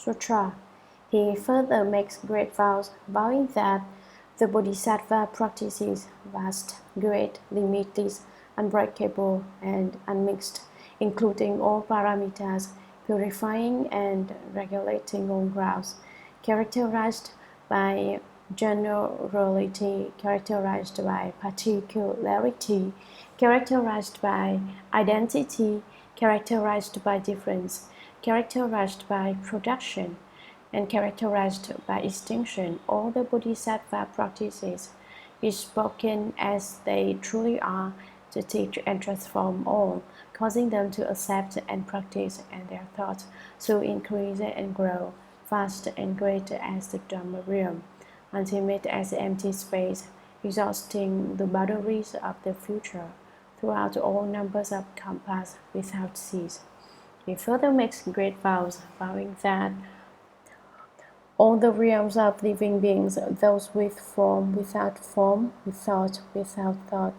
Sutra. He further makes great vows, vowing that the Bodhisattva practices vast, great, limitless, unbreakable, and unmixed, including all paramitas, purifying and regulating all grounds, characterized by generality, characterized by particularity, characterized by identity, characterized by difference, characterized by production, and characterized by extinction. All the Bodhisattva practices is spoken as they truly are, to teach and transform all, causing them to accept and practice, and their thoughts to increase and grow, vast and great as the Dharma realm, ultimate as empty space, exhausting the boundaries of the future, throughout all numbers of compass without cease. He further makes great vows, vowing that all the realms of living beings, those with form, without form, with thought, without thought,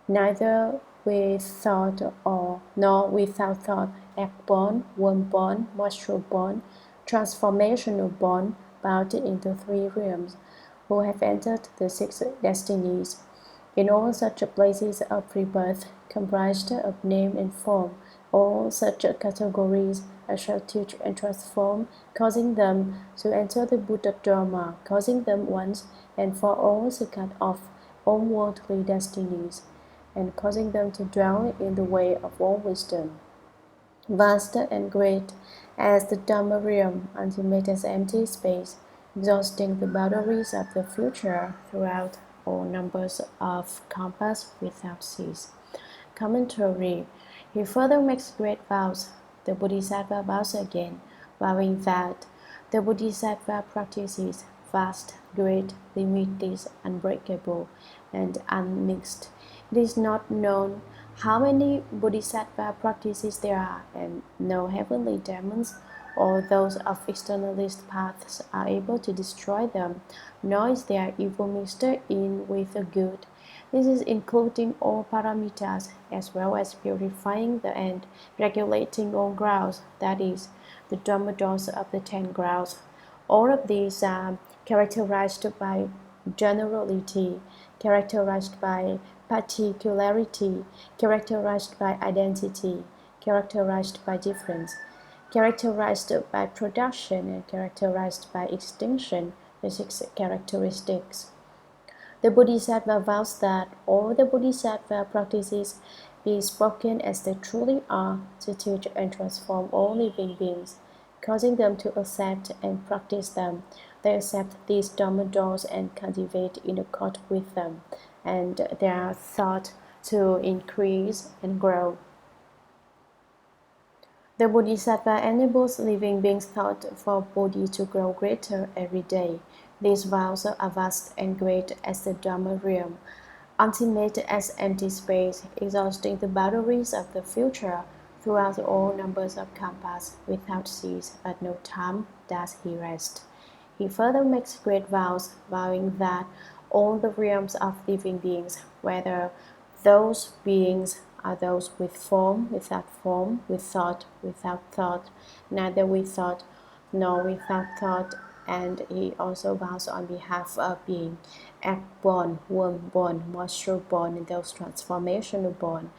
neither with thought nor without thought, act-born, worm-born, moisture-born, transformational-born, bound into three realms, who have entered the six destinies. In all such places of rebirth, comprised of name and form, all such categories I shall teach and transform, causing them to enter the Buddha Dharma, causing them once and for all to cut off all worldly destinies, and causing them to dwell in the way of all wisdom. Vast and great as the Dharma realm, ultimate as empty space, exhausting the boundaries of the future throughout all numbers of compass without cease. Commentary. He further makes great vows. The Bodhisattva vows again, vowing that the Bodhisattva practices vast, great, limitless, unbreakable, and unmixed. It is not known how many Bodhisattva practices there are, and no heavenly demons or those of externalist paths are able to destroy them, nor is there evil mixed in with the good. This is including all paramitas, as well as purifying the and regulating all grounds, that is, the Dharma doors of the 10 grounds. All of these are characterized by generality, characterized by particularity, characterized by identity, characterized by difference, characterized by production, and characterized by extinction, the 6 characteristics. The Bodhisattva vows that all the Bodhisattva practices be spoken as they truly are, to teach and transform all living beings, causing them to accept and practice them. They accept these Dharma doors and cultivate in accord with them, and they are thought to increase and grow. The Bodhisattva enables living beings' thought for Bodhi to grow greater every day. These vows are vast and great as the Dharma realm, ultimate as empty space, exhausting the boundaries of the future throughout all numbers of compass without cease, at no time does he rest. He further makes great vows, vowing that all the realms of living beings, whether those beings are those with form, without form, with thought, without thought, neither with thought nor without thought, and he also vows on behalf of being act-born, worm-born, moisture-born, and those transformational-born.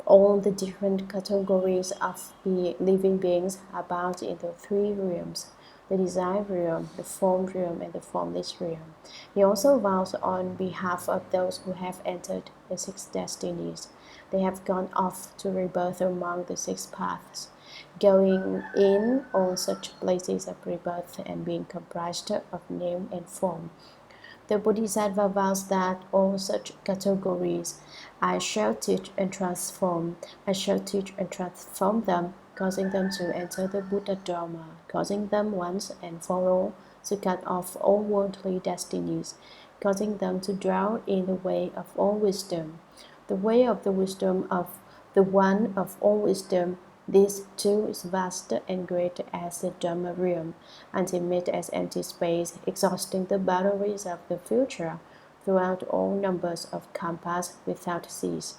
All the different categories of living beings are bound into three realms: the desire realm, the form realm, and the formless realm. He also vows on behalf of those who have entered the 6 destinies. They have gone off to rebirth among the 6 paths, going in all such places of rebirth and being comprised of name and form. The Bodhisattva vows that all such categories I shall teach and transform. I shall teach and transform them, causing them to enter the Buddha Dharma, causing them once and for all to cut off all worldly destinies, causing them to dwell in the way of all wisdom, the way of the wisdom of the one of all wisdom. This too is vast and great as the Dharma realm, ultimate as empty space, exhausting the boundaries of the future throughout all numbers of compass without cease.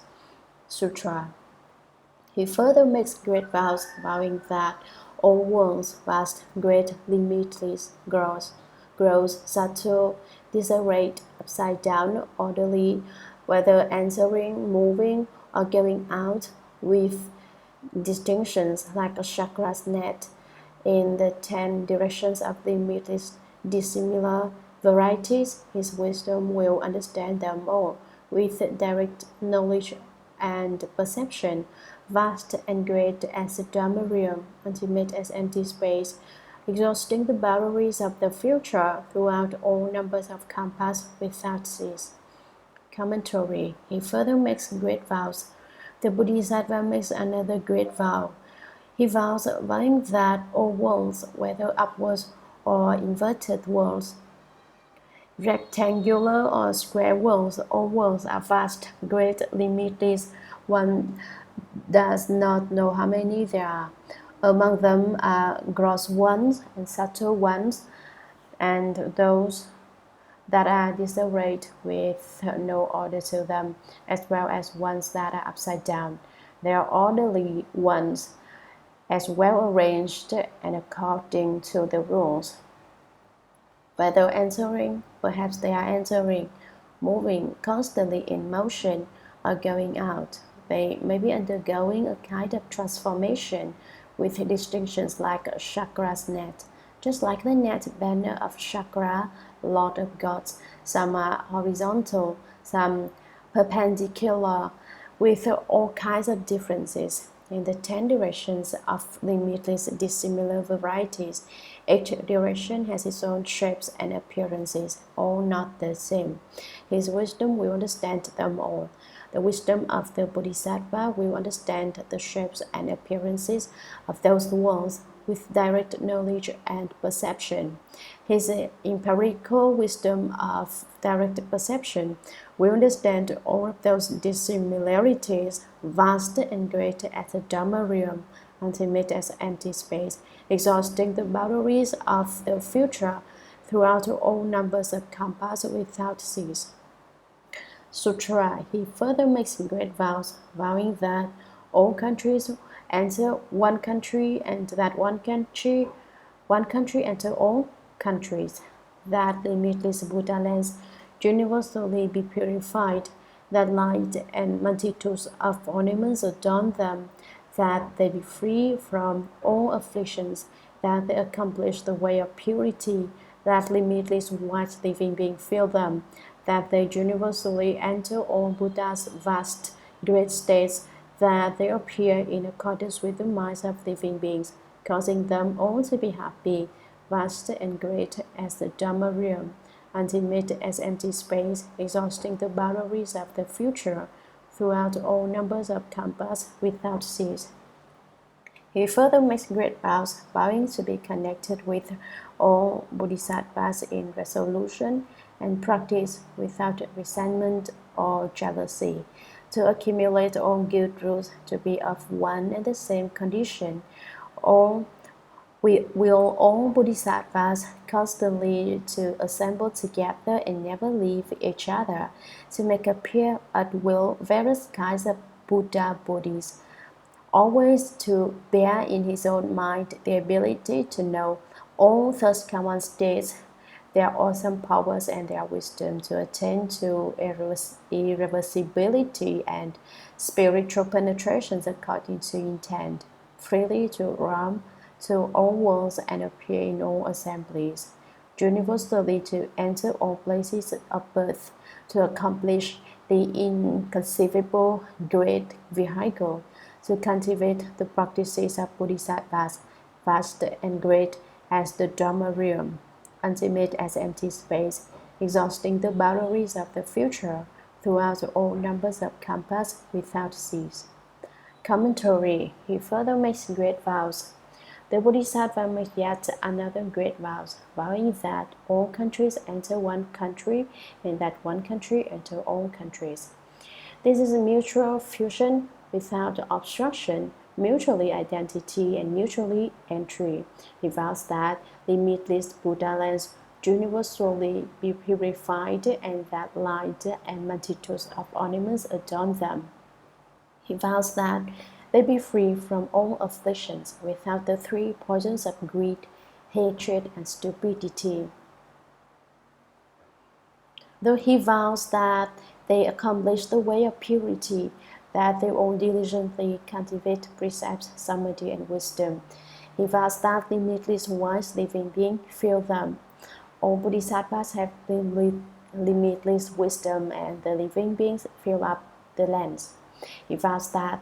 Sutra. He further makes great vows, vowing that all worlds, vast, great, limitless, gross, subtle, disarrayed, upside down, orderly, whether entering, moving, or going out, with distinctions like a chakra's net in the 10 directions of limitless, dissimilar varieties. His wisdom will understand them all with direct knowledge and perception, vast and great as the Dharma realm, ultimate as empty space, exhausting the boundaries of the future throughout all numbers of compass without cease. Commentary. He further makes great vows. The Bodhisattva makes another great vow. He vows, vowing that all worlds, whether upwards or inverted worlds, rectangular or square worlds, all worlds are vast, great, limitless. One does not know how many there are. Among them are gross ones and subtle ones, and those that are disarrayed with no order to them, as well as ones that are upside down. There are orderly ones, as well arranged and according to the rules. Whether entering, perhaps they are entering, moving constantly in motion, or going out. They may be undergoing a kind of transformation with distinctions like a chakra's net. Just like the net banner of Chakra, Lord of Gods, some are horizontal, some perpendicular, with all kinds of differences. In the 10 directions of limitless dissimilar varieties, each direction has its own shapes and appearances, all not the same. His wisdom will understand them all. The wisdom of the Bodhisattva will understand the shapes and appearances of those worlds with direct knowledge and perception. His empirical wisdom of direct perception will understand all of those dissimilarities, vast and great as the Dharma realm, ultimate as empty space, exhausting the boundaries of the future throughout all numbers of compass without cease. Sutra. He further makes great vows, vowing that all countries enter one country, and that one country enter all countries, that limitless Buddha lands universally be purified, that light and multitudes of ornaments adorn them, that they be free from all afflictions, that they accomplish the way of purity, that limitless white living being fill them, that they universally enter all Buddha's vast, great states, that they appear in accordance with the minds of living beings, causing them all to be happy, vast and great as the Dharma realm, ultimate as empty space, exhausting the boundaries of the future throughout all numbers of compass without cease. He further makes great vows, vowing to be connected with all Bodhisattvas in resolution and practice without resentment or jealousy, to accumulate all good rules to be of one and the same condition. All Bodhisattvas constantly to assemble together and never leave each other, to make appear at will various kinds of Buddha Bodhis, always to bear in his own mind the ability to know all thus common states, their awesome powers and their wisdom, to attain to irreversibility and spiritual penetrations according to intent, freely to roam to all worlds and appear in all assemblies, universally to enter all places of birth, to accomplish the inconceivable great vehicle, to cultivate the practices of Bodhisattvas, vast and great as the Dharma realm, ultimate as empty space, exhausting the boundaries of the future throughout all numbers of compass without cease. Commentary. He further makes great vows. The Bodhisattva makes yet another great vow, vowing that all countries enter one country, and that one country enter all countries. This is a mutual fusion without obstruction, mutually identity, and mutually entry. He vows that limitless Buddha lands universally be purified, and that light and multitudes of ornaments adorn them. He vows that they be free from all afflictions without the three poisons of greed, hatred, and stupidity. Though he vows that they accomplish the way of purity, that they all diligently cultivate precepts, samadhi, and wisdom, he vows that limitless wise living beings feel them. All bodhisattvas have limitless wisdom, and the living beings fill up the lands. He vows that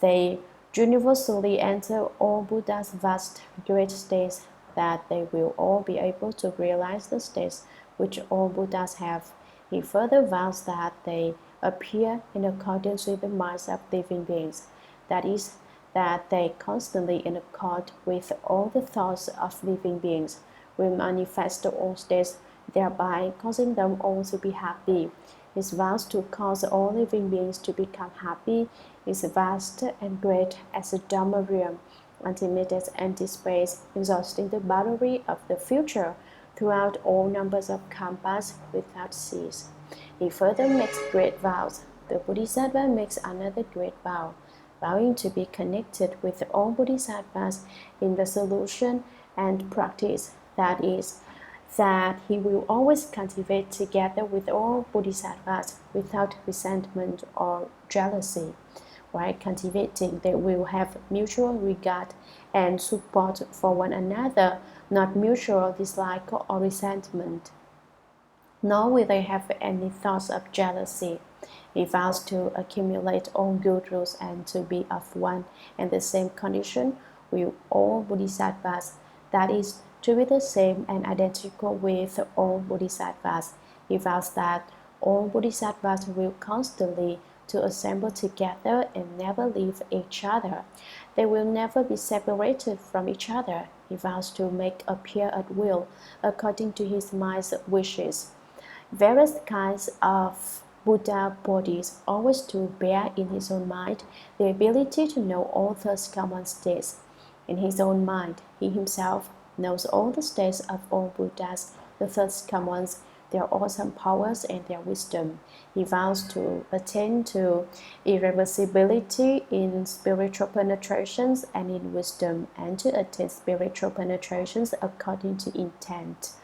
they universally enter all Buddha's vast great states, that they will all be able to realize the states which all Buddhas have. He further vows that they appear in accordance with the minds of living beings, that is, that they constantly in accord with all the thoughts of living beings will manifest all states, thereby causing them all to be happy. His vows to cause all living beings to become happy is vast and great as a Dharma realm, ultimate as empty space, exhausting the boundary of the future throughout all numbers of kampas without cease. He further makes great vows. The Bodhisattva makes another great vow, vowing to be connected with all Bodhisattvas in resolution and practice, that is, that he will always cultivate together with all Bodhisattvas without resentment or jealousy. While cultivating, they will have mutual regard and support for one another, not mutual dislike or resentment. Nor will they have any thoughts of jealousy. He vows to accumulate all good rules and to be of one and the same condition with all Bodhisattvas, that is, to be the same and identical with all Bodhisattvas. He vows that all Bodhisattvas will constantly to assemble together and never leave each other. They will never be separated from each other. He vows to make appear at will, according to his mind's wishes, various kinds of Buddha bodies, always to bear in his own mind the ability to know all those common states. In his own mind, he himself knows all the states of all Buddhas, the thirst commons, their awesome powers, and their wisdom. He vows to attain to irreversibility in spiritual penetrations and in wisdom, and to attain spiritual penetrations according to intent.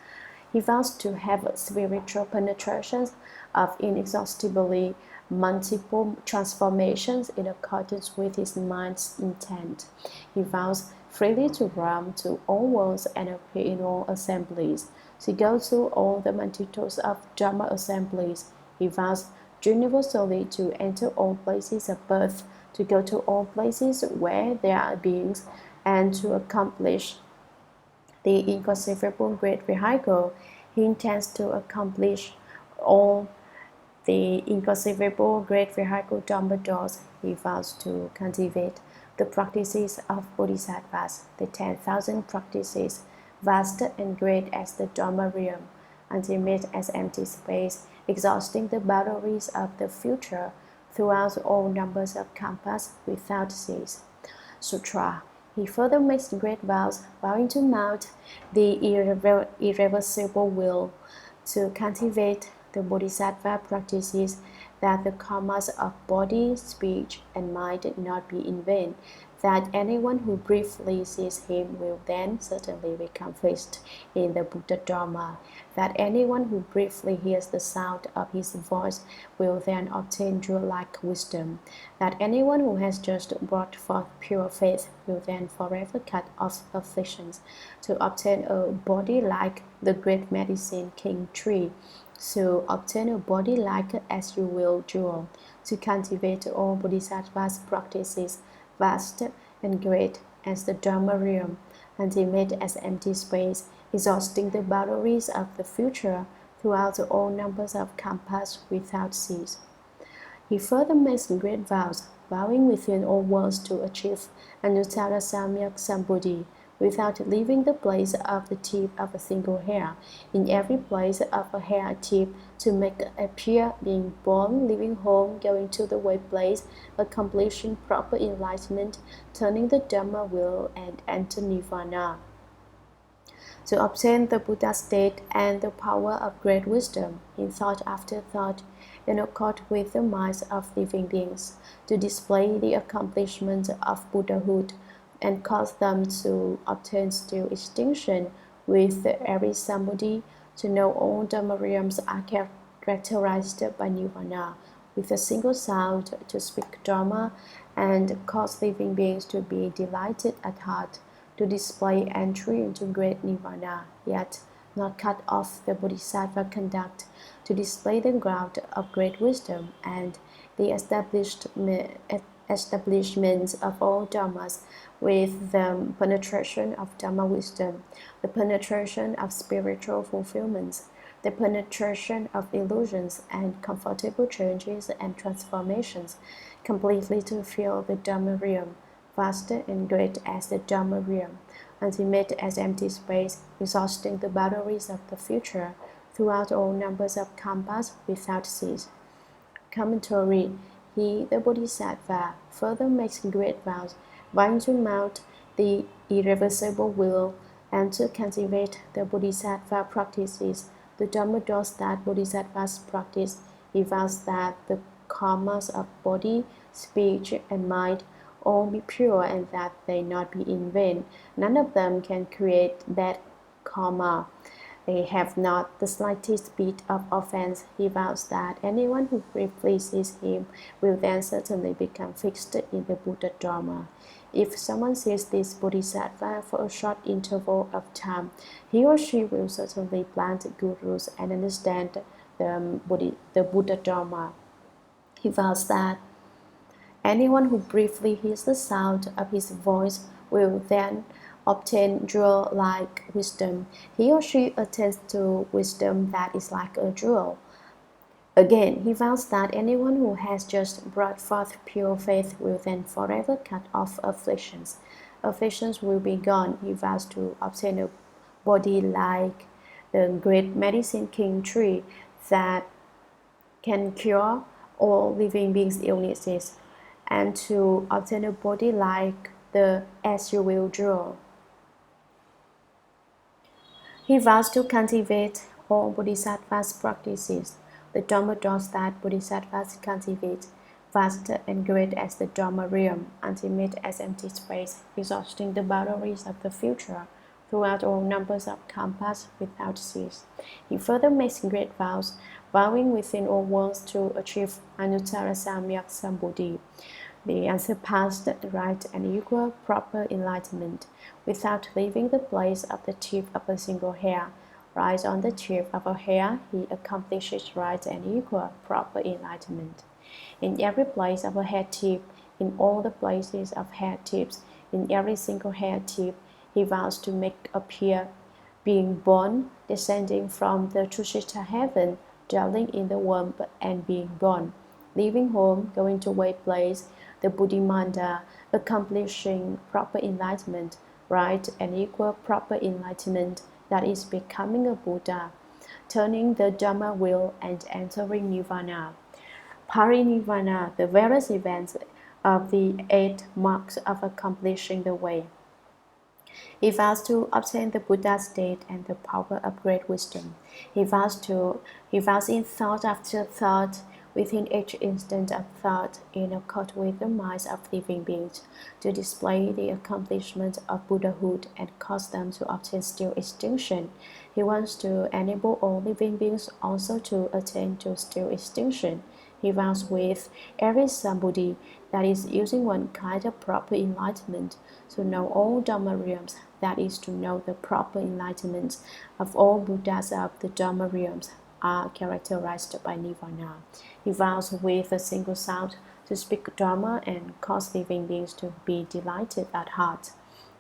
He vows to have spiritual penetrations of inexhaustibly multiple transformations in accordance with his mind's intent. He vows freely to roam to all worlds and appear in all assemblies, to go to all the multitudes of Dharma assemblies. He vows universally to enter all places of birth, to go to all places where there are beings, and to accomplish the inconceivable great vehicle. He intends to accomplish all the inconceivable great vehicle Dharma doors. He vows to cultivate the practices of Bodhisattvas, the 10,000 practices, vast and great as the Dharma realm, ultimate as empty space, exhausting the boundaries of the future throughout all numbers of kampas without cease. Sutra. He further makes great vows, vowing to mount the irreversible will, to cultivate the Bodhisattva practices, that the karmas of body, speech, and mind not be in vain, that anyone who briefly sees him will then certainly become fixed in the Buddha Dharma, that anyone who briefly hears the sound of his voice will then obtain jewel-like wisdom, that anyone who has just brought forth pure faith will then forever cut off afflictions, to obtain a body like the great medicine king tree, to obtain a body like as you will jewel, to cultivate all Bodhisattva's practices, vast and great as the Dharma realm, ultimate as empty space, exhausting the boundaries of the future throughout all numbers of kampas without cease. He further makes great vows, vowing within all worlds to achieve Anuttara Samyak Sambuddhi, without leaving the place of the tip of a single hair, in every place of a hair tip, to make appear being born, leaving home, going to the way place, accomplishing proper enlightenment, turning the Dharma wheel, and enter Nirvana. To obtain the Buddha state and the power of great wisdom, in thought after thought, in accord with the minds of living beings, to display the accomplishments of Buddhahood and cause them to obtain still extinction with every somebody, to know all Dharma realms are characterized by Nirvana, with a single sound to speak Dharma and cause living beings to be delighted at heart, to display entry into great Nirvana, yet not cut off the Bodhisattva conduct, to display the ground of great wisdom and the establishments of all Dharmas with the penetration of Dharma wisdom, the penetration of spiritual fulfillments, the penetration of illusions and comfortable changes and transformations, completely to fill the Dharma realm, vast and great as the Dharma realm, ultimate as empty space, exhausting the boundaries of the future, throughout all numbers of kampas without cease. Commentary. He, the Bodhisattva, further makes great vows, vowing to mount the irreversible will and to cultivate the Bodhisattva practices, the Dharma doors that Bodhisattvas practice. He vows that the karmas of body, speech, and mind all be pure and that they not be in vain. None of them can create bad karma. They have not the slightest bit of offense. He vows that anyone who pleases him will then certainly become fixed in the Buddha Dharma. If someone sees this Bodhisattva for a short interval of time, he or she will certainly plant good roots and understand the Buddha Dharma. He vows that anyone who briefly hears the sound of his voice will then obtain jewel-like wisdom. He or she attains to wisdom that is like a jewel. Again, he vows that anyone who has just brought forth pure faith will then forever cut off afflictions. Afflictions will be gone. He vows to obtain a body like the great medicine king tree that can cure all living beings' illnesses, and to obtain a body like the as you will jewel. He vows to cultivate all Bodhisattvas' practices, the Dharma doors that Bodhisattvas cultivate, vast and great as the Dharma realm, ultimate as empty space, exhausting the boundaries of the future, throughout all numbers of kampas without cease. He further makes great vows, vowing within all worlds to achieve Anuttara Samyak Sambuddhi, the unsurpassed, right and equal, proper enlightenment, without leaving the place of the tip of a single hair. Right on the tip of a hair, he accomplishes right and equal, proper enlightenment. In every place of a hair tip, in all the places of hair tips, in every single hair tip, he vows to make appear being born, descending from the Trishita heaven, dwelling in the womb and being born, leaving home, going to a place, the Buddhimanda, accomplishing proper enlightenment, right and equal proper enlightenment, that is becoming a Buddha, turning the Dharma wheel and entering Nirvana. Parinirvana, the various events of the 8 marks of accomplishing the way. He vows to obtain the Buddha state and the power of great wisdom. He vows in thought after thought, within each instant of thought, in accord with the minds of living beings, to display the accomplishment of Buddhahood and cause them to obtain still extinction. He wants to enable all living beings also to attain to still extinction. He vows with every somebody, that is using one kind of proper enlightenment, to know all Dharma realms, that is to know the proper enlightenment of all Buddhas of the Dharma realms are characterized by Nirvana. He vows with a single sound to speak Dharma and cause living beings to be delighted at heart.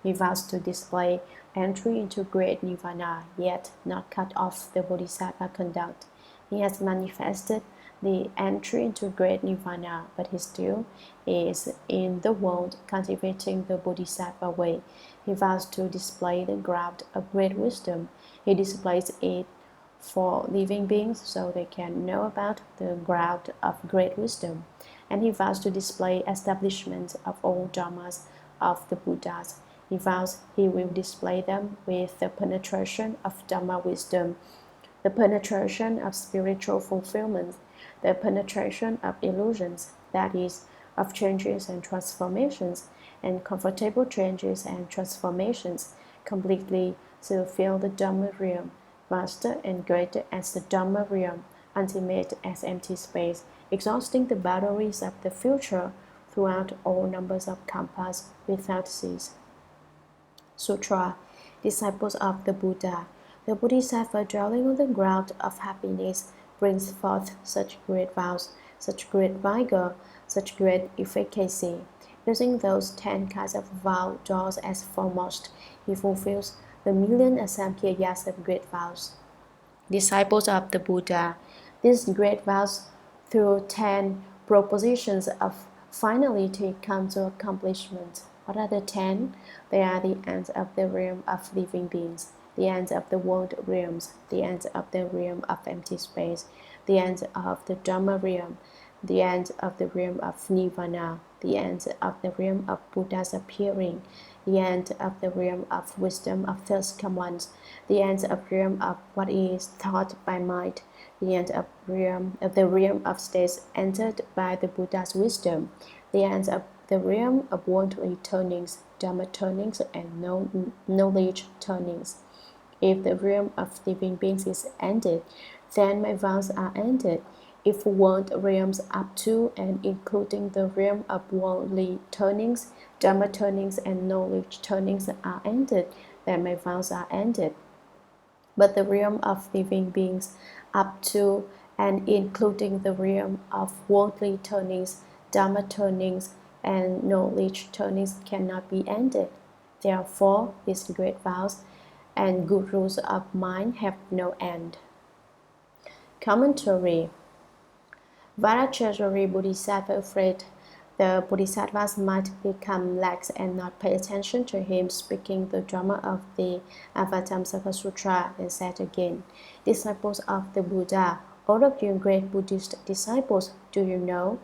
He vows to display entry into great Nirvana, yet not cut off the Bodhisattva conduct. He has manifested the entry into great Nirvana, but he still is in the world cultivating the Bodhisattva way. He vows to display the ground of great wisdom. He displays it for living beings so they can know about the ground of great wisdom. And he vows to display establishments of all dharmas of the Buddhas. He vows he will display them with the penetration of Dharma wisdom, the penetration of spiritual fulfillment, the penetration of illusions, that is, of changes and transformations, and comfortable changes and transformations, completely to fill the Dharma realm, vaster and greater as the Dharma realm, ultimate as empty space, exhausting the batteries of the future throughout all numbers of kampas without cease. Sutra. Disciples of the Buddha. The Bodhisattva dwelling on the ground of happiness brings forth such great vows, such great vigor, such great efficacy. Using those 10 kinds of vow doors as foremost, he fulfills the million asamkhya's of great vows. Disciples of the Buddha. These great vows, through 10 propositions of finality, come to accomplishment. What are the 10? They are the ends of the realm of living beings, the ends of the world realms, the ends of the realm of empty space, the ends of the Dharma realm, the end of the realm of Nirvana, the end of the realm of Buddha's appearing, the end of the realm of wisdom of first come ones, the end of the realm of what is thought by mind, the end of the realm of states entered by the Buddha's wisdom, the end of the realm of worldly turnings, Dharma turnings, and knowledge turnings. If the realm of living beings is ended, then my vows are ended. If world realms up to and including the realm of worldly turnings, Dharma turnings, and knowledge turnings are ended, then my vows are ended. But the realm of living beings up to and including the realm of worldly turnings, Dharma turnings, and knowledge turnings cannot be ended. Therefore, these great vows and good rules of mind have no end. Commentary. Varachari Bodhisattva afraid the Bodhisattvas might become lax and not pay attention to him speaking the drama of the Avatamsaka Sutra, and said again, Disciples of the Buddha, all of you great Buddhist disciples, do you know?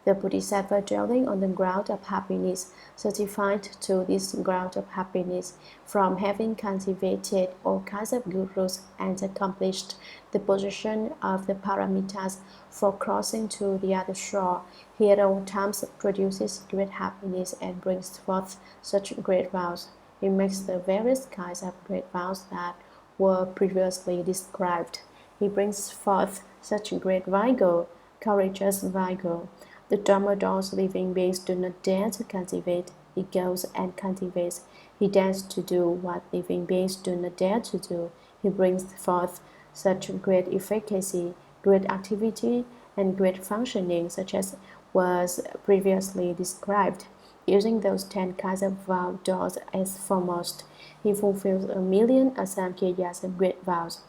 The Bodhisattva dwelling on the ground of happiness, certified to this ground of happiness, from having cultivated all kinds of good rules and accomplished the position of the paramitas for crossing to the other shore, he at all times produces great happiness and brings forth such great vows. He makes the various kinds of great vows that were previously described. He brings forth such great vigor, courageous vigor. The Dharma doors living beings do not dare to cultivate. He goes and cultivates. He dares to do what living beings do not dare to do. He brings forth such great efficacy, great activity, and great functioning, such as was previously described. Using those 10 kinds of vow doors as foremost, he fulfills a million asamkhya's of great vows.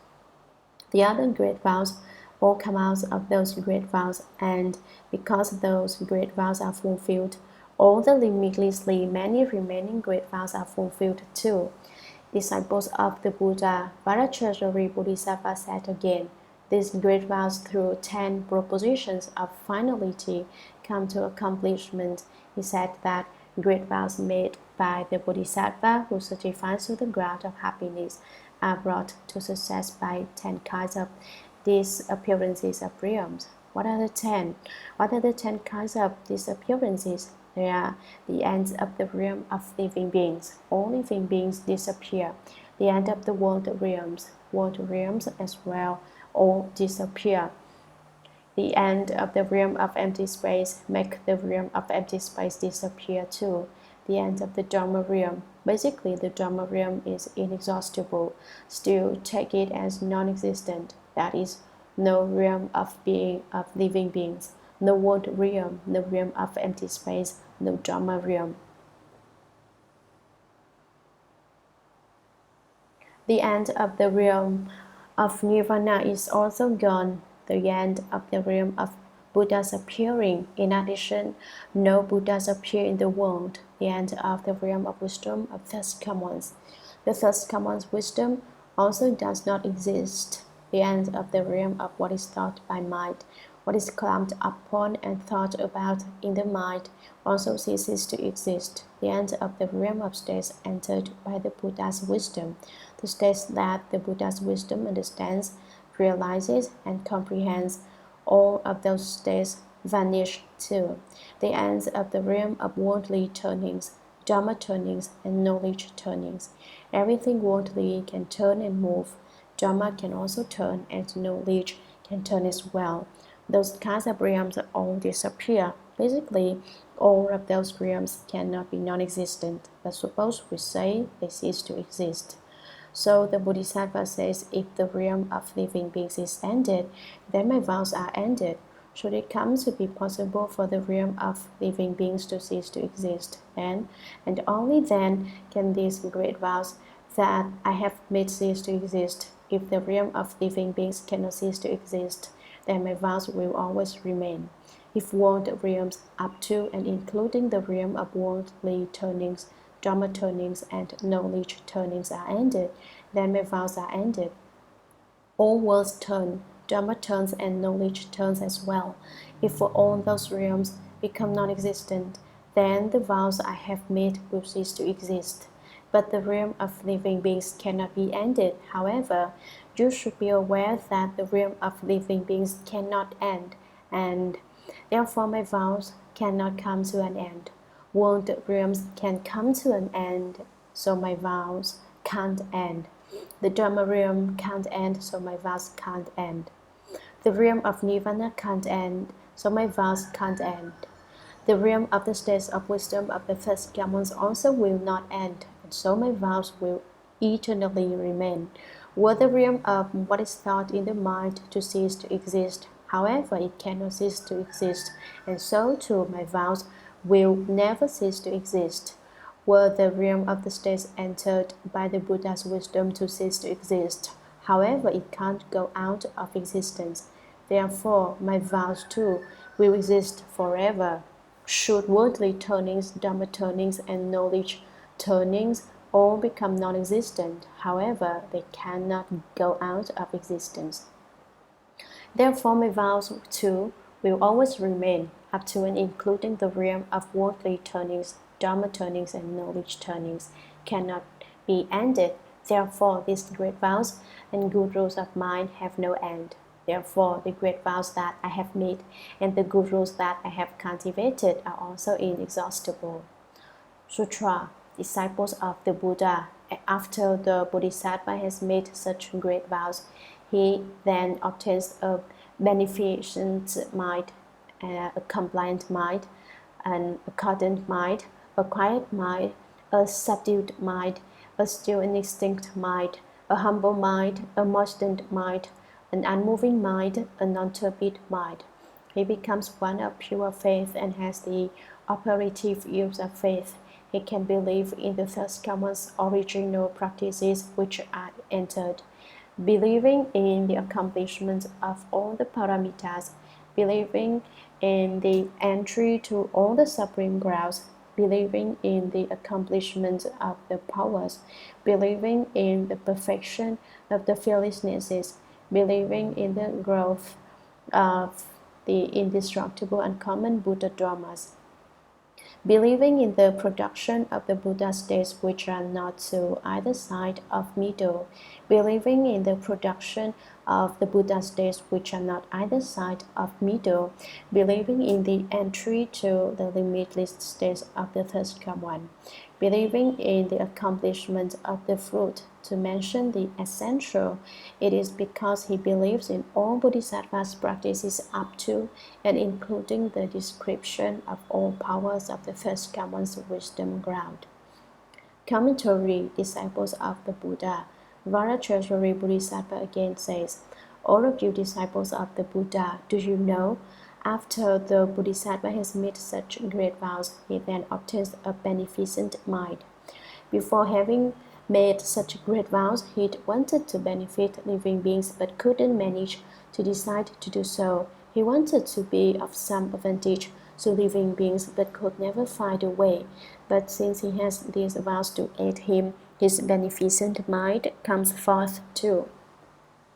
The other great vows all come out of those great vows, and because those great vows are fulfilled, all the limitlessly many remaining great vows are fulfilled too. Disciples of the Buddha, Varachari Bodhisattva said again, these great vows through 10 propositions of finality come to accomplishment. He said that great vows made by the Bodhisattva who certifies to the ground of happiness are brought to success by 10 kinds of these appearances of realms. What are the 10? What are the 10 kinds of these appearances? They are the ends of the realm of living beings. All living beings disappear. The end of the world realms as well, all disappear. The end of the realm of empty space make the realm of empty space disappear too. The end of the Dharma realm. Basically, the Dharma realm is inexhaustible. Still, take it as non-existent. That is, no realm of living beings, no world realm, no realm of empty space, no Dharma realm. The end of the realm of Nirvana is also gone. The end of the realm of Buddhas appearing. In addition, no Buddhas appear in the world. The end of the realm of wisdom of first come ones. The first come ones wisdom also does not exist. The end of the realm of what is thought by mind, what is climbed upon and thought about in the mind, also ceases to exist. The end of the realm of states entered by the Buddha's wisdom, the states that the Buddha's wisdom understands, realizes, and comprehends, all of those states vanish too. The ends of the realm of worldly turnings, Dharma turnings, and knowledge turnings. Everything worldly can turn and move. Dharma can also turn, and knowledge can turn as well. Those kinds of realms all disappear. Basically, all of those realms cannot be non-existent, but suppose we say they cease to exist. So the Bodhisattva says, if the realm of living beings is ended, then my vows are ended. Should it come to be possible for the realm of living beings to cease to exist, then, and only then, can these great vows that I have made cease to exist. If the realm of living beings cannot cease to exist, then my vows will always remain. If world realms up to and including the realm of worldly turnings, Dharma turnings, and knowledge turnings are ended, then my vows are ended. All worlds turn, Dharma turns, and knowledge turns as well. If for all those realms become non-existent, then the vows I have made will cease to exist. But the realm of living beings cannot be ended. However, you should be aware that the realm of living beings cannot end, and therefore my vows cannot come to an end. World realms can come to an end, so my vows can't end. The Dharma realm can't end, so my vows can't end. The realm of Nirvana can't end, so my vows can't end. The realm of the states of wisdom of the first commons also will not end, and so my vows will eternally remain. Were the realm of what is thought in the mind to cease to exist, however, it cannot cease to exist, and so too my vows will never cease to exist. Were the realm of the states entered by the Buddha's wisdom to cease to exist, however, it can't go out of existence. Therefore, my vows too will exist forever. Should worldly turnings, Dharma turnings, and knowledge turnings all become non-existent, however, they cannot go out of existence. Therefore, my vows too will always remain, up to and including the realm of worldly turnings, Dharma turnings, and knowledge turnings cannot be ended. Therefore, these great vows and good rules of mine have no end. Therefore, the great vows that I have made and the good rules that I have cultivated are also inexhaustible. Sutra. Disciples of the Buddha. After the Bodhisattva has made such great vows, he then obtains a beneficent mind, a compliant mind, an accordant mind, a quiet mind, a subdued mind, a still and extinct mind, a humble mind, a moistened mind, an unmoving mind, a non-turbid mind. He becomes one of pure faith and has the operative use of faith. He can believe in the first commons original practices which are entered, believing in the accomplishment of all the paramitas, believing in the entry to all the supreme grounds, believing in the accomplishment of the powers, believing in the perfection of the fearlessnesses, believing in the growth of the indestructible uncommon Buddha Dharmas, believing in the production of the Buddha states which are not to either side of middle, believing in the production of the Buddha states which are not either side of middle, believing in the entry to the limitless states of the first common, believing in the accomplishment of the fruit. To mention the essential, it is because he believes in all Bodhisattva's practices up to and including the description of all powers of the first common's wisdom ground. Commentary. Disciples of the Buddha. Vajrayana Bodhisattva again says, all of you disciples of the Buddha, do you know, after the Bodhisattva has made such great vows, he then obtains a beneficent mind. Before having made such great vows, he wanted to benefit living beings but couldn't manage to decide to do so. He wanted to be of some advantage to living beings but could never find a way. But since he has these vows to aid him, his beneficent mind comes forth too.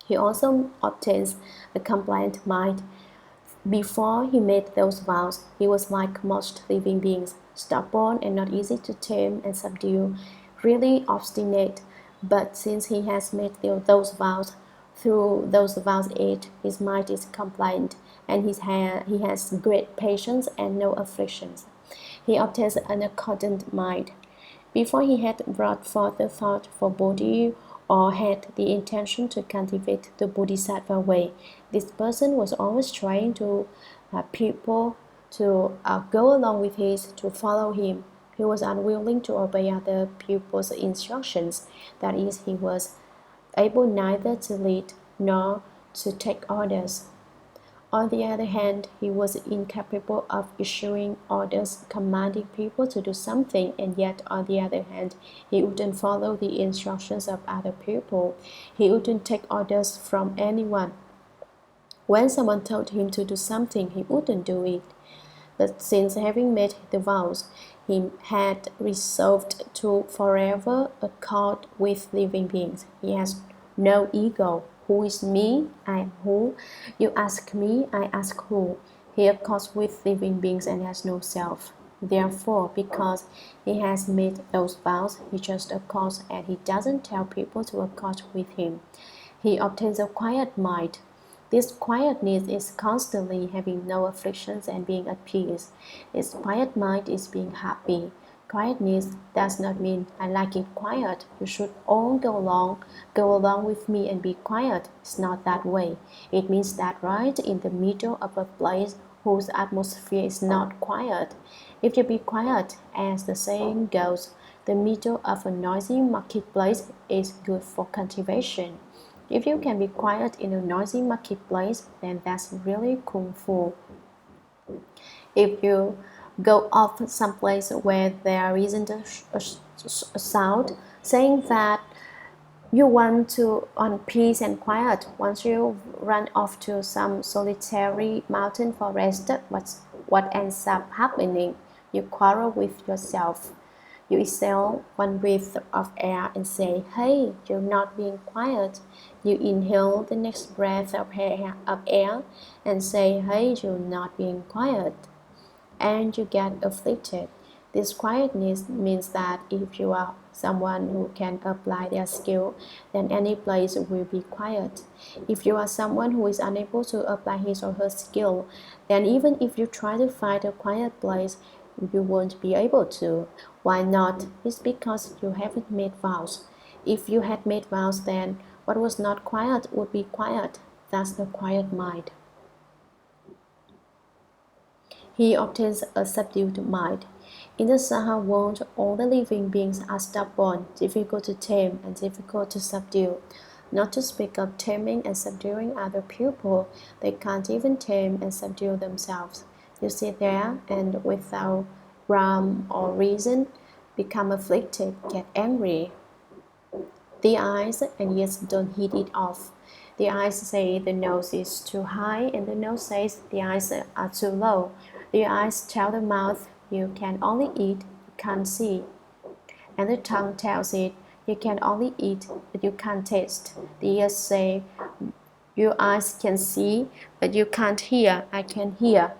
He also obtains a compliant mind. Before he made those vows, he was like most living beings, stubborn and not easy to tame and subdue, really obstinate. But since he has made those vows, through those vows aid, his mind is compliant, and he has great patience and no afflictions. He obtains an accordant mind. Before he had brought forth the thought for Bodhi or had the intention to cultivate the Bodhisattva way, this person was always trying to people to go along with his, to follow him. He was unwilling to obey other pupils' instructions. That is, he was able neither to lead nor to take orders. On the other hand, he was incapable of issuing orders commanding people to do something, and yet on the other hand, he wouldn't follow the instructions of other people. He wouldn't take orders from anyone. When someone told him to do something, he wouldn't do it. But since having made the vows, he had resolved to forever accord with living beings. He has no ego. Who is me? I am who. You ask me, I ask who. He accords with living beings and has no self. Therefore, because he has made those vows, he just accords and he doesn't tell people to accord with him. He obtains a quiet mind. This quietness is constantly having no afflictions and being at peace. This quiet mind is being happy. Quietness does not mean I like it quiet. You should all go along with me and be quiet. It's not that way. It means that right in the middle of a place whose atmosphere is not quiet. If you be quiet, as the saying goes, the middle of a noisy marketplace is good for cultivation. If you can be quiet in a noisy marketplace, then that's really kung fu. If you go off someplace where there isn't a sound, saying that you want peace and quiet. Once you run off to some solitary mountain forest, what ends up happening? You quarrel with yourself. You exhale one breath of air and say, hey, you're not being quiet. You inhale the next breath of air and say, hey, you're not being quiet. And you get afflicted. This quietness means that if you are someone who can apply their skill, then any place will be quiet. If you are someone who is unable to apply his or her skill, then even if you try to find a quiet place, you won't be able to. Why not? It's because you haven't made vows. If you had made vows, then what was not quiet would be quiet. That's the quiet mind. He obtains a subdued mind. In the Saha world, all the living beings are stubborn, difficult to tame, and difficult to subdue. Not to speak of taming and subduing other people, they can't even tame and subdue themselves. You sit there and without rhyme or reason, become afflicted, get angry. The eyes and yet don't hit it off. The eyes say the nose is too high and the nose says the eyes are too low. The eyes tell the mouth you can only eat, you can't see. And the tongue tells it you can only eat, but you can't taste. The ears say your eyes can see, but you can't hear, I can hear.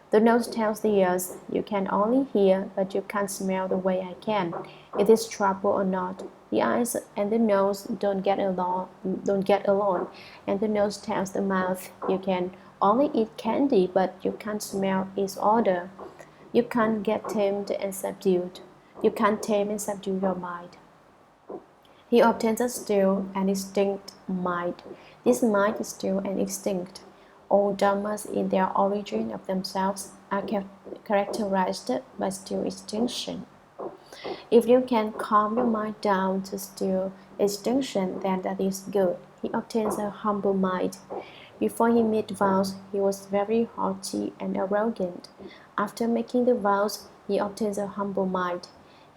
The nose tells the ears, you can only hear, but you can't smell the way I can. It is trouble or not. The eyes and the nose don't get along, and the nose tells the mouth, you can only eat candy, but you can't smell its odor. You can't get tamed and subdued. You can't tame and subdue your mind. He obtains a still and extinct mind. This mind is still and extinct. All dharmas in their origin of themselves are characterized by still extinction. If you can calm your mind down to still extinction, then that is good. He obtains a humble mind. Before he made vows, he was very haughty and arrogant. After making the vows, he obtains a humble mind.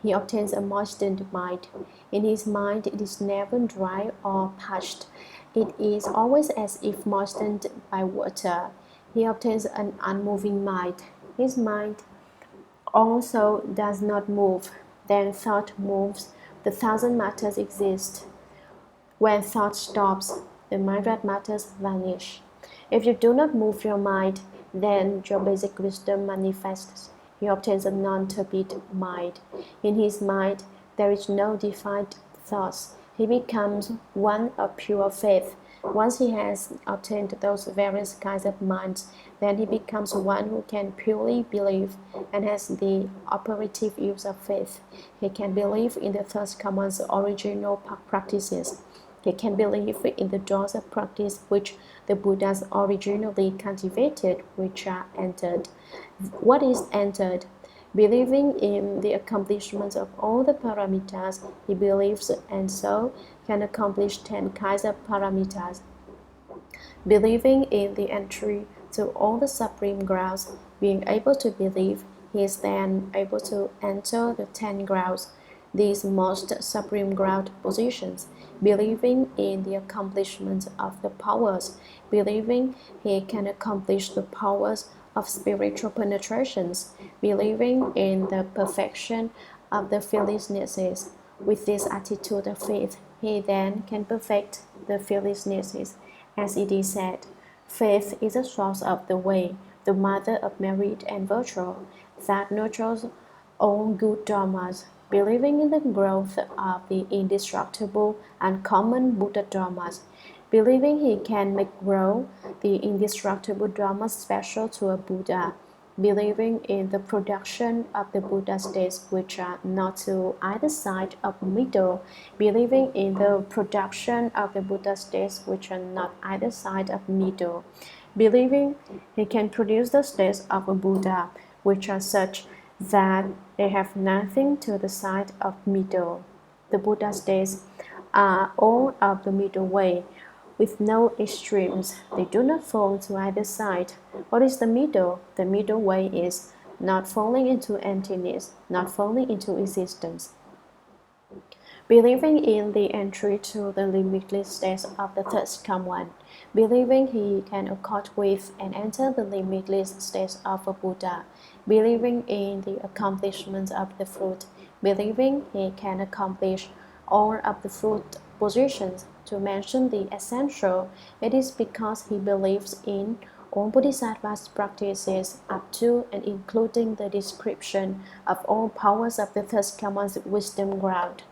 He obtains a moistened mind. In his mind, it is never dry or parched. It is always as if moistened by water. He obtains an unmoving mind. His mind also does not move. Then thought moves. The thousand matters exist. When thought stops, the myriad matters vanish. If you do not move your mind, then your basic wisdom manifests. He obtains a non-turbid mind. In his mind, there is no defined thoughts. He becomes one of pure faith. Once he has obtained those various kinds of minds, then he becomes one who can purely believe and has the operative use of faith. He can believe in the Third Command's original practices. He can believe in the doors of practice which the Buddhas originally cultivated, which are entered. What is entered? Believing in the accomplishments of all the paramitas, he believes and so can accomplish 10 kinds of paramitas. Believing in the entry to all the supreme grounds, being able to believe, he is then able to enter the 10 grounds, these most supreme ground positions. Believing in the accomplishment of the powers, believing he can accomplish the powers of spiritual penetrations, believing in the perfection of the fearlessnesses. With this attitude of faith, he then can perfect the fearlessnesses. As it is said, faith is the source of the way, the mother of merit and virtue, that nurtures all good dharmas. Believing in the growth of the indestructible and common Buddha dharmas, believing he can make grow the indestructible dharmas special to a Buddha, believing in the production of the Buddha states which are not to either side of middle, believing in the production of the Buddha states which are not either side of middle, believing he can produce the states of a Buddha which are such that they have nothing to the side of middle. The Buddha states are all of the middle way, with no extremes. They do not fall to either side. What is the middle? The middle way is not falling into emptiness, not falling into existence. Believing in the entry to the limitless states of the Third Command, believing he can accord with and enter the limitless states of a Buddha, believing in the accomplishment of the fruit, believing he can accomplish all of the fruit positions. To mention the essential, it is because he believes in all Bodhisattva's practices up to and including the description of all powers of the Third Command's wisdom ground.